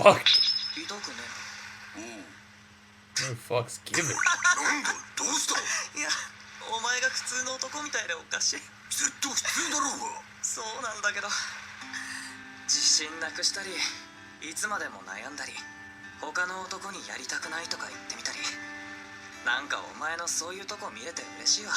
fuck? 痛くね。No fucks given. なんだどうした？いや、お前が普通の男みたいでおかしい。ずっと普通だろうが。そうなんだけど、自信なくしたり、いつまでも悩んだり、他の男にやりたくないとか言ってみたり、なんかお前のそういうとこ見れて嬉しいわ。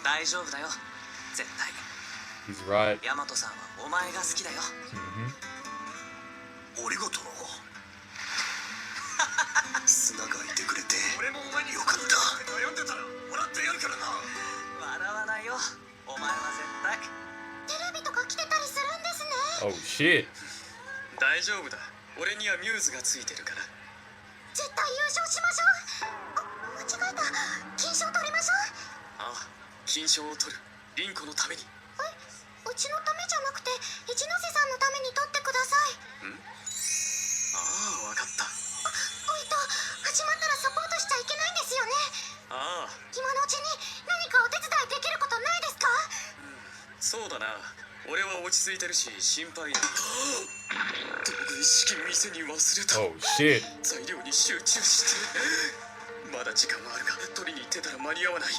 大丈夫だよ、絶対。 He's right. ヤマトさんはお前が好きだよ。ありがとうな。砂がいてくれて俺もお前によかった。悩んでたらもらってやるからな。笑わないよ、お前は絶対。テレビとか来てたりするんですね。 Oh shit. 大丈夫だ、俺にはミューズがついてるから。絶対優勝しましょう。あ、間違えた。金賞取りましょう。ああ、金賞を取る凛子のために。うちのためじゃなくて一ノ瀬さんのために取ってください。ああ、わかった。おいと、始まったらサポートしちゃいけないんですよね。ああ、今のうちに何かお手伝いできることないですか？そうだな。俺は落ち着いてるし心配だ。道具一式店に忘れた。 Oh shit. 材料に集中して。まだ時間はあるが取りに行ってたら間に合わない。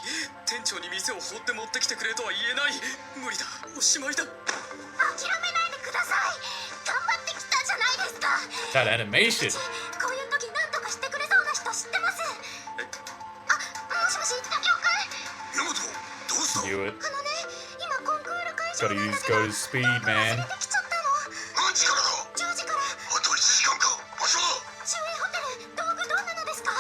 店長に店を放って持ってきてくれとは言えない。無理だ、おしまいだ。諦めないでください。頑張ってきたじゃないですか。 That animation. こういう時何とかしてくれそうな人知ってます。あ、もしもし、タケオくん。ヤマトどうした？ Knew it. 今コンクール会場 Gotta なんだ use けど、 Go's speed, man. できちゃったの。何時からだ10時から。あと1時間か。場所は周囲ホテル、道具どんなのですか？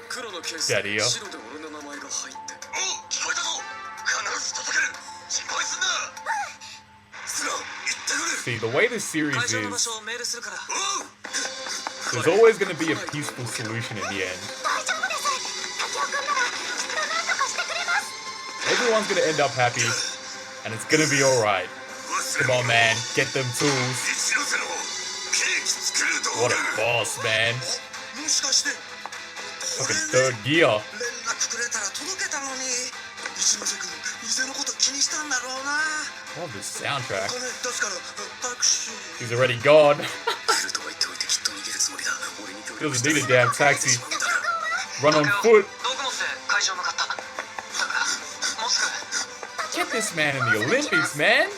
黒のケース、やるよ。白で俺の名前が入って。おう、聞こえたぞ。必ず届ける。心配すんな。すら、行ってくれ。 See, the way this series 会場の場 is, 所をメールするから。おう。 there's always going to be a peaceful solution in the end. 大丈夫です。タケオくんならきっと何とかしてくれます。 Everyone's going to end up happy, and it's going to be alright. Come on, man. Get them tools. 一ノ瀬のケーキ作る道 What 具。 a boss, man. もしかして Fucking third gear. 連絡くれたら届けたのに。一ノ瀬君店のこと気にしたんだろうな。 Love this soundtrack. 金出すからタクシー。 He's already gone. 来るとは言っておいてきっと逃げるつもりだ。俺に協 He 力 doesn't して need a damn taxi. だから Run on foot. 道具持って会場向かった。だからもうすぐ。 Get this man in the Olympics, man.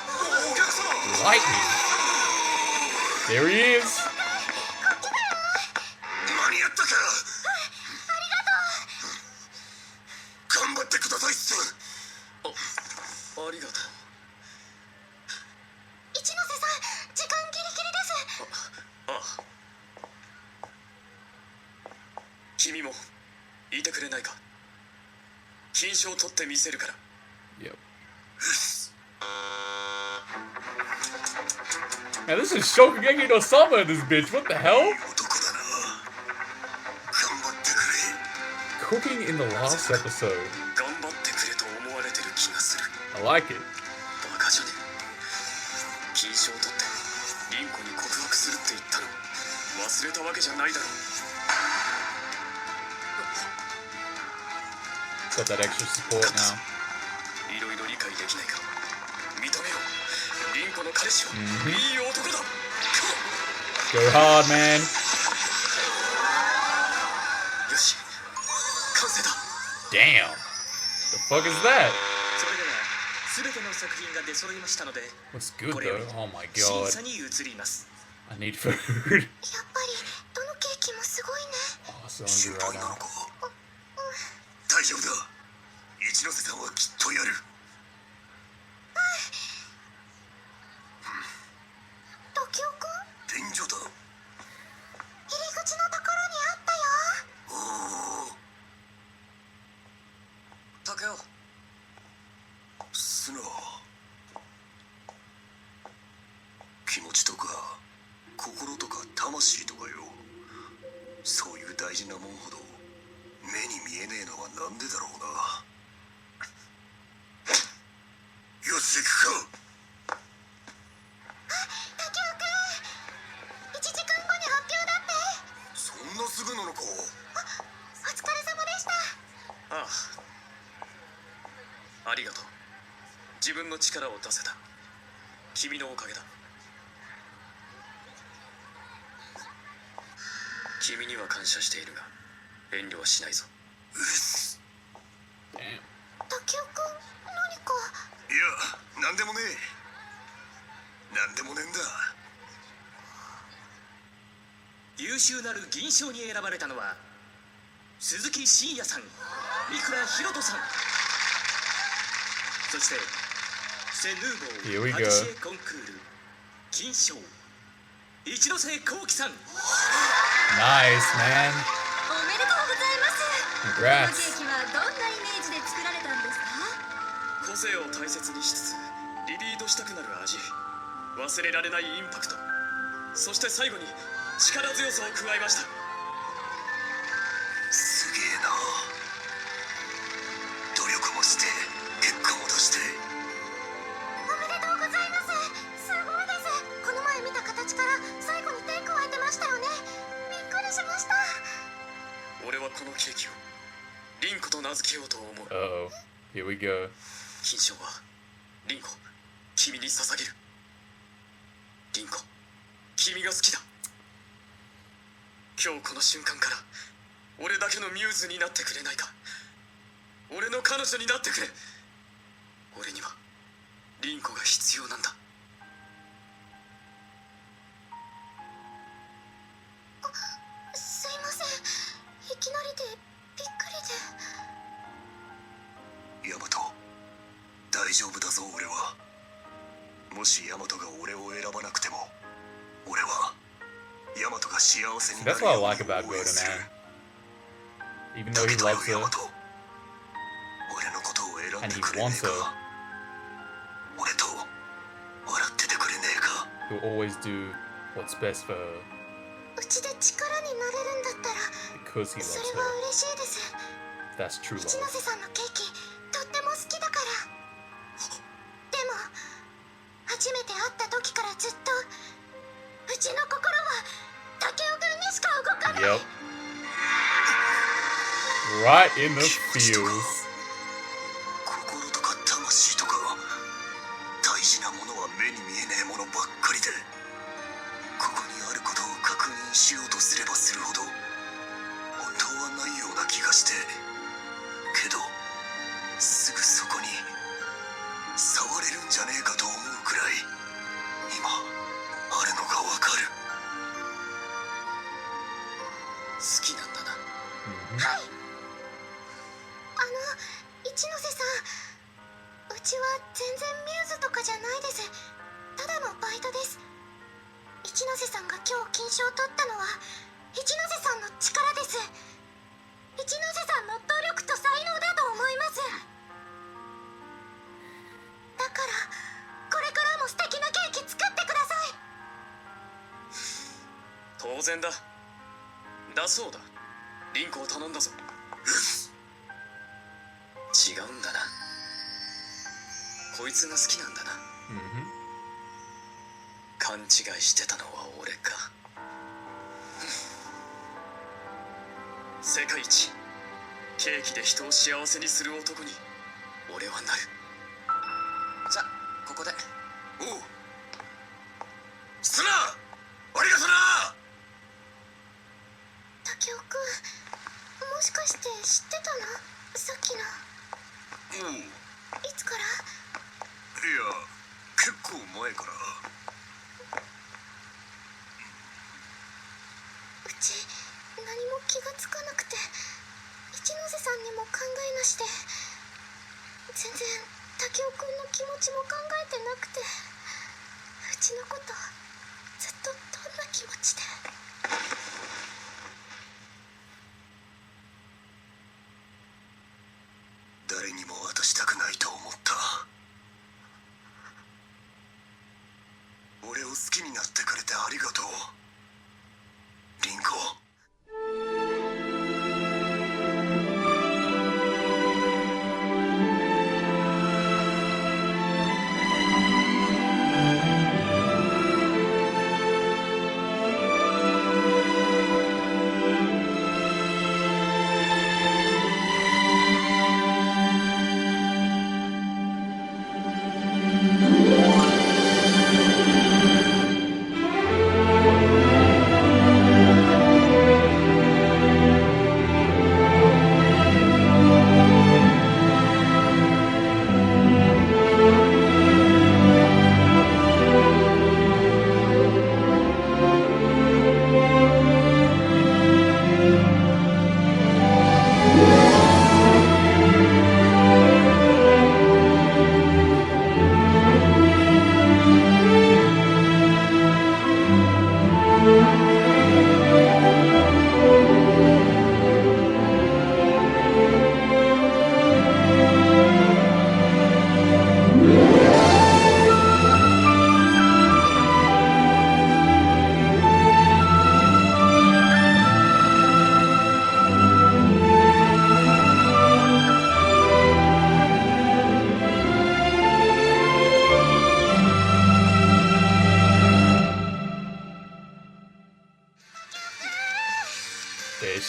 お客様。 Lightning. There he is. 間に合ったか。頑張ってくださいっす。ありがとう。一ノ瀬さん、時間ギリギリです。ああ。君もいてくれないか。金賞を取ってみせるから。 Yep. Man, this is Shokugeki no Sama in this bitch. What the hell? 男だな。頑張ってくれ。 Cooking in the last episode. 頑張ってくれと思われてる気がする。 I like it. バカじゃねえ。金賞を取って凛子に告白するって言ったの忘れたわけじゃないだろう。 Got that extra support now. いろいろ理解できないか認めよう。凛子の彼氏は、いい男だ。 Go hard, man. よし、完成だ。 Damn. The fuck is that? それでは全ての作品が出揃いましたので、 What's good これよ though? り Oh my 審 god. 査に移ります。 I need food. やっぱりどのケーキもすごいね。 Oh, so 心 hungry 配 right なの now. か。大丈夫だ。一ノ瀬さんはきっとやる。タケオくん、天井だ。入り口のところにあったよ。おお。竹雄、スナ気持ちとか心とか魂とかよ。そういう大事なもんほど目に見えねえのはなんでだろうな。よし行くか。タケオくん、1時間後に発表だって。そんなすぐなのか。お疲れ様でした。ああ、ありがとう。自分の力を出せた。君のおかげだ。君には感謝しているが遠慮はしないぞ。竹雄くん、何か。いや、なんでもねえ。なんでもねえんだ。優秀なる銀賞に選ばれたのは鈴木真也さん、三倉博人さん、そしてセヌーボ Here we ー go. パティシエコンクール金賞一ノ瀬幸喜さん。 Nice, man. おめでとうございます。このケ Congrats. ーキはどんなイメージで作られたんですか？個性を大切にしつつリピートしたくなる味、忘れられないインパクト、そして最後に力強さを加えました。すげえな。努力もして結果も出して。おめでとうございます。すごいです。この前見た形から最後に手加えてましたよね。びっくりしました。俺はこのケーキをリンコと名付けようと思う。 Uh-oh. Here we go. 金賞はリンコ、君に捧げる。リンコ、君が好きだ。今日この瞬間から俺だけのミューズになってくれないか。俺の彼女になってくれ。俺にはリンコが必要なんだ。すいません、いきなりでびっくりで。ヤマト、大丈夫だぞ。俺はもしヤマトが俺を選ばなくても、俺はヤマトが幸せにな That's る what I よう like に about 応援 Goda, する。 man. Even だ though け he どよ loves ヤマ her ト、俺のことを選 and んで he くれね wants え her, か。俺と笑っててくれねえか。 he'll always do what's best for her うちで力になれるんだったら because he そ loves れは her. 嬉しいです。 That's true 一ノ love. 瀬さんのケーキとっても好きだから。でも初めて会った時からずっとうちの心は竹雄くんにしか動かない。 Yep. Right in the feels. 心とか魂とか大事なものは目に見えねえものばっかりで、ここにあることを確認しようとすればするほど本当はないような気がして、けどすぐそこに触れるんじゃねえかと思うくらい今あるのがわかる。好きなんだな。はい。一ノ瀬さん、うちは全然ミューズとかじゃないです。ただのバイトです。一ノ瀬さんが今日金賞を取ったのは一ノ瀬さんの力です。一ノ瀬さんの努力と才能だと思います。だからこれからも素敵なケーキ作ってください。当然だ。だそうだ。リンコを頼んだぞ。違うんだな。こいつが好きなんだな。 Mm-hmm. 勘違いしてたのは俺か。世界一ケーキで人を幸せにする男に俺はなる。じゃあここで。おう、スナありがとな。竹雄くん、もしかして知ってたの？さっきの。うん、いやいつから？結構前から。うち何も気がつかなくて、一ノ瀬さんにも考えなしで、全然竹雄くんの気持ちも考えてなくて、うちのことずっとどんな気持ちで。誰にも渡したくないと思った。俺を好きになってくれてありがとう、リンコ。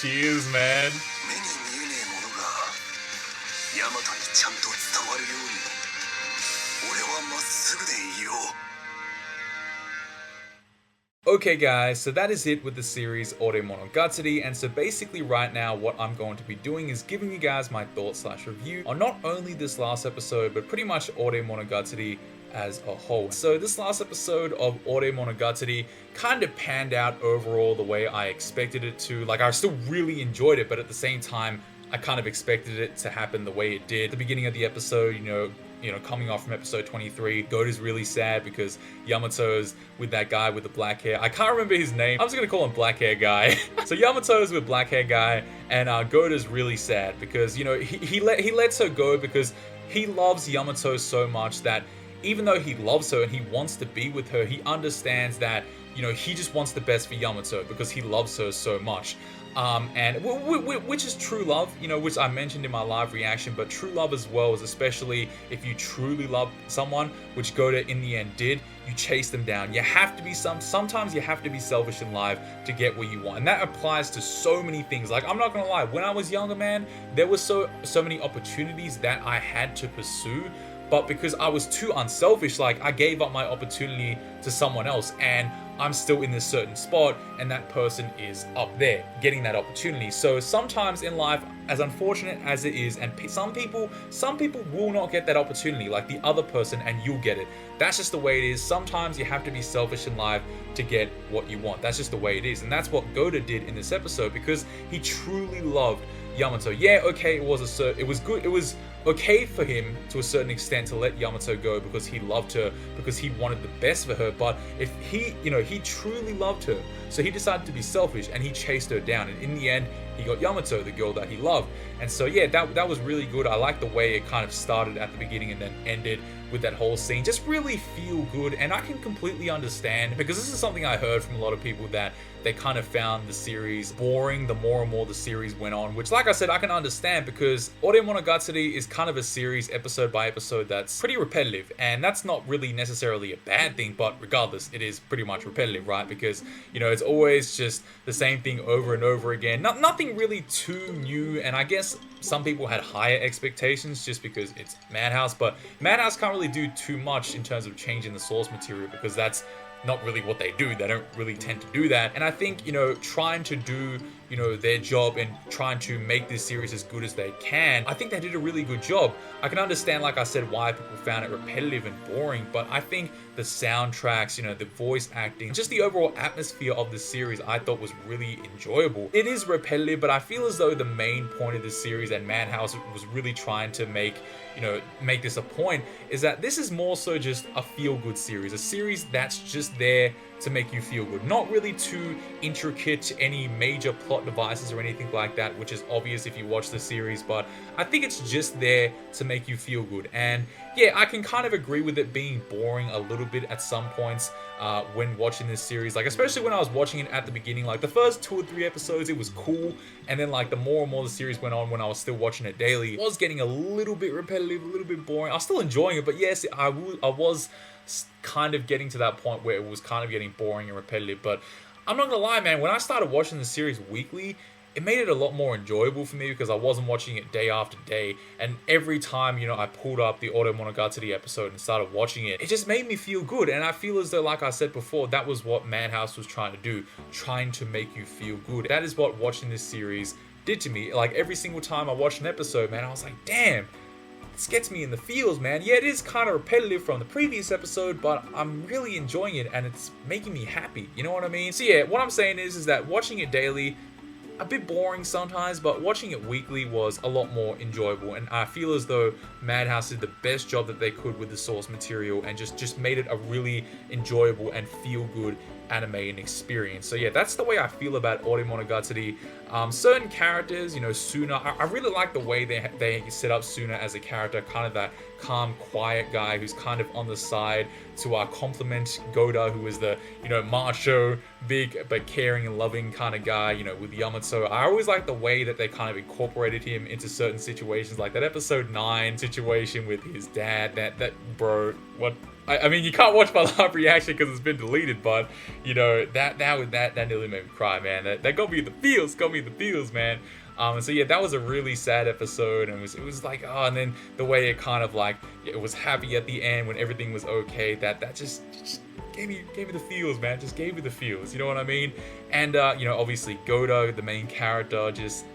tears, man. 目に見えねえものがヤマトにちゃんと伝わるように俺はまっすぐでいよう。 Okay guys, so that is it with the series Ore Monogatari, and so basically right now what I'm going to be doing is giving you guys my thoughts / review on not only this last episode but pretty much Ore Monogatari as a whole. So this last episode of Ore Monogatari kind of panned out overall the way I expected it to. Like, I still really enjoyed it, but at the same time I kind of expected it to happen the way it did. At the beginning of the episode, you know, coming off from episode 23, Goda's really sad because Yamato's with that guy with the black hair. I can't remember his name. I'm just gonna call him black hair guy. So Yamato's with black hair guy, and Goda's really sad because, you know, he lets her go because he loves Yamato so much that even though he loves her and he wants to be with her, he understands that, you know, he just wants the best for Yamato because he loves her so much. And which is true love, you know, which I mentioned in my live reaction, but true love as well is especially if you truly love someone, which Goda in the end did, you chase them down. You have to be sometimes you have to be selfish in life to get what you want. And that applies to so many things. Like, I'm not gonna lie, when I was younger, man, there were so many opportunities that I had to pursue, but because I was too unselfish, like, I gave up my opportunity to someone else, and I'm still in this certain spot and that person is up there getting that opportunity. So sometimes in life, as unfortunate as it is, and some people will not get that opportunity like the other person, and you'll get it. That's just the way it is. Sometimes you have to be selfish in life to get what you want. That's just the way it is. And that's what Goda did in this episode because he truly loved Yamato. Yeah, okay, it was good. It was okay for him to a certain extent to let Yamato go because he loved her, because he wanted the best for her. But if he, you know, he truly loved her, so he decided to be selfish and he chased her down. And in the end, he got Yamato, the girl that he loved. And so yeah, that was really good. I like the way it kind of started at the beginning and then ended with that whole scene. Just really feel good, and I can completely understand, because this is something I heard from a lot of people, that they kind of found the series boring the more and more the series went on, which, like I said, I can understand because Ore Monogatari is kind of a series episode by episode that's pretty repetitive, and that's not really necessarily a bad thing, but regardless, it is pretty much repetitive, right? Because, you know, it's always just the same thing over and over again. Nothing really too new, and I guess some people had higher expectations just because it's Madhouse, but Madhouse can't really do too much in terms of changing the source material because that's not really what they do. They don't really tend to do that. And I think, you know, trying to do, you know, their job and trying to make this series as good as they can, I think they did a really good job. I can understand, like I said, why people found it repetitive and boring, but I think the soundtracks, you know, the voice acting, just the overall atmosphere of the series, I thought was really enjoyable. It is repetitive, but I feel as though the main point of this series, and Madhouse was really trying to make this a point, is that this is more so just a feel-good series, a series that's just there to make you feel good, not really too intricate, any major plot devices or anything like that, which is obvious if you watch the series, but I think it's just there to make you feel good. And yeah, I can kind of agree with it being boring a little bit at some points when watching this series, like especially when I was watching it at the beginning. Like the first 2 or 3 episodes, it was cool, and then like the more and more the series went on, when I was still watching it daily, it was getting a little bit repetitive, a little bit boring. I was still enjoying it, but yes, I was kind of getting to that point where it was kind of getting boring and repetitive. But I'm not gonna lie, man, when I started watching the series weekly, it made it a lot more enjoyable for me because I wasn't watching it day after day, and every time, you know, I pulled up the Ore Monogatari episode and started watching it, it just made me feel good. And I feel as though, like I said before, that was what Madhouse was trying to do, trying to make you feel good. That is what watching this series did to me. Like every single time I watched an episode, man, I was like, damn, this gets me in the feels, man. Yeah, it is kind of repetitive from the previous episode, but I'm really enjoying it and it's making me happy. You know what I mean? So yeah, what I'm saying is that watching it daily, a bit boring sometimes, but watching it weekly was a lot more enjoyable, and I feel as though Madhouse did the best job that they could with the source material and just made it a really enjoyable and feel-good anime and experience. So yeah, that's the way I feel about Ore Monogatari. Certain characters, you know, Suna, I really like the way they set up Suna as a character, kind of that calm, quiet guy who's kind of on the side to complement Goda, who is the, you know, macho, big but caring and loving kind of guy, you know, with Yamato. I always like the way that they kind of incorporated him into certain situations, like that episode 9 situation with his dad, that bro, what I mean, you can't watch my live reaction because it's been deleted, but you know that nearly made me cry, man. That got me the feels, man. And so yeah, that was a really sad episode, and it was like, oh, and then the way it kind of like it was happy at the end when everything was okay. That just gave me the feels, man. Just gave me the feels. You know what I mean? And you know, obviously Goda, the main character, just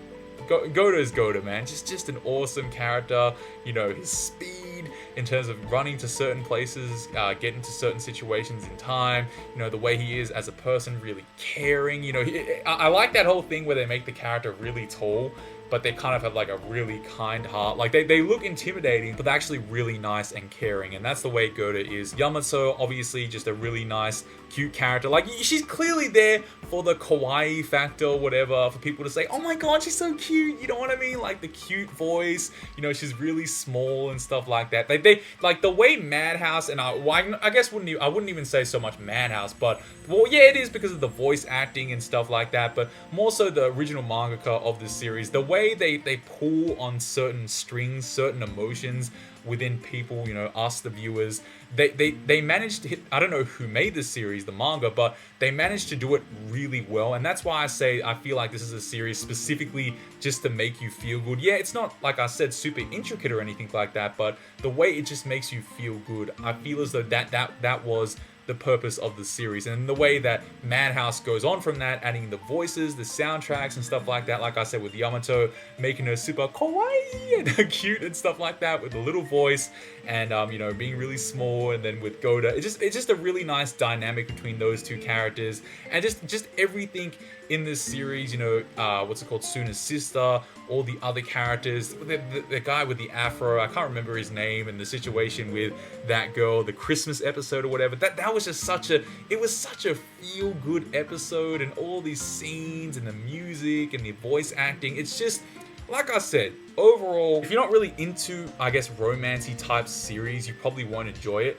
Goda is Goda, man. Just an awesome character. You know, his speed in terms of running to certain places, getting to certain situations in time. You know, the way he is as a person, really caring. You know, I like that whole thing where they make the character really tall, but they kind of have like a really kind heart. Like they look intimidating, but they're actually really nice and caring, and that's the way Goda is. Yamato, obviously, just a really nice, cute character. Like she's clearly there for the kawaii factor, or whatever, for people to say, "Oh my god, she's so cute." You know what I mean? Like the cute voice. You know, she's really small and stuff like that. They like the way Madhouse and I guess I wouldn't even say so much Madhouse, but well, yeah, it is because of the voice acting and stuff like that. But more so the original mangaka of this series, the way they pull on certain strings, certain emotions within people, you know, us the viewers, they managed to hit. I don't know who made this series, the manga, but they managed to do it really well, and that's why I feel like this is a series specifically just to make you feel good. Yeah, it's not, like I said, super intricate or anything like that, but the way it just makes you feel good, I feel as though that was the purpose of the series. And the way that Madhouse goes on from that, adding the voices, the soundtracks and stuff like that, like I said with Yamato, making her super kawaii and cute and stuff like that with the little voice, and you know, being really small. And then with Goda, it's just a really nice dynamic between those two characters, and just everything in this series. You know, what's it called, Suna's sister, all the other characters, the guy with the afro, I can't remember his name, and the situation with that girl, the Christmas episode or whatever, that was just such a feel good episode, and all these scenes and the music and the voice acting, it's just, like I said, overall, if you're not really into, I guess, romancy type series, you probably won't enjoy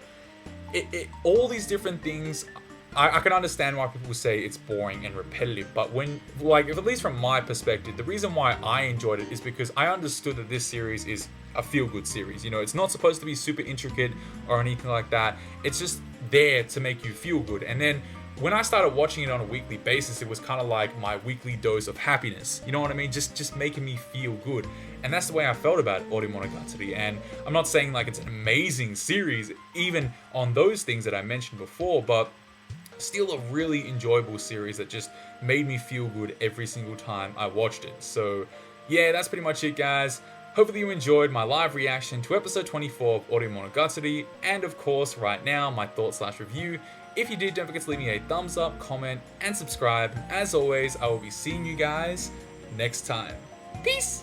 it. All these different things, I can understand why people say it's boring and repetitive, but when, like, at least from my perspective, the reason why I enjoyed it is because I understood that this series is a feel-good series. You know, it's not supposed to be super intricate or anything like that. It's just there to make you feel good. And then when I started watching it on a weekly basis, it was kind of like my weekly dose of happiness. You know what I mean? Just making me feel good. And that's the way I felt about Ore Monogatari. And I'm not saying like it's an amazing series, even on those things that I mentioned before, but still a really enjoyable series that just made me feel good every single time I watched it. So yeah, that's pretty much it, guys. Hopefully you enjoyed my live reaction to episode 24 of Ore Monogatari, and of course right now my thought/review. If you did, don't forget to leave me a thumbs up, comment, and subscribe. As always, I will be seeing you guys next time. Peace!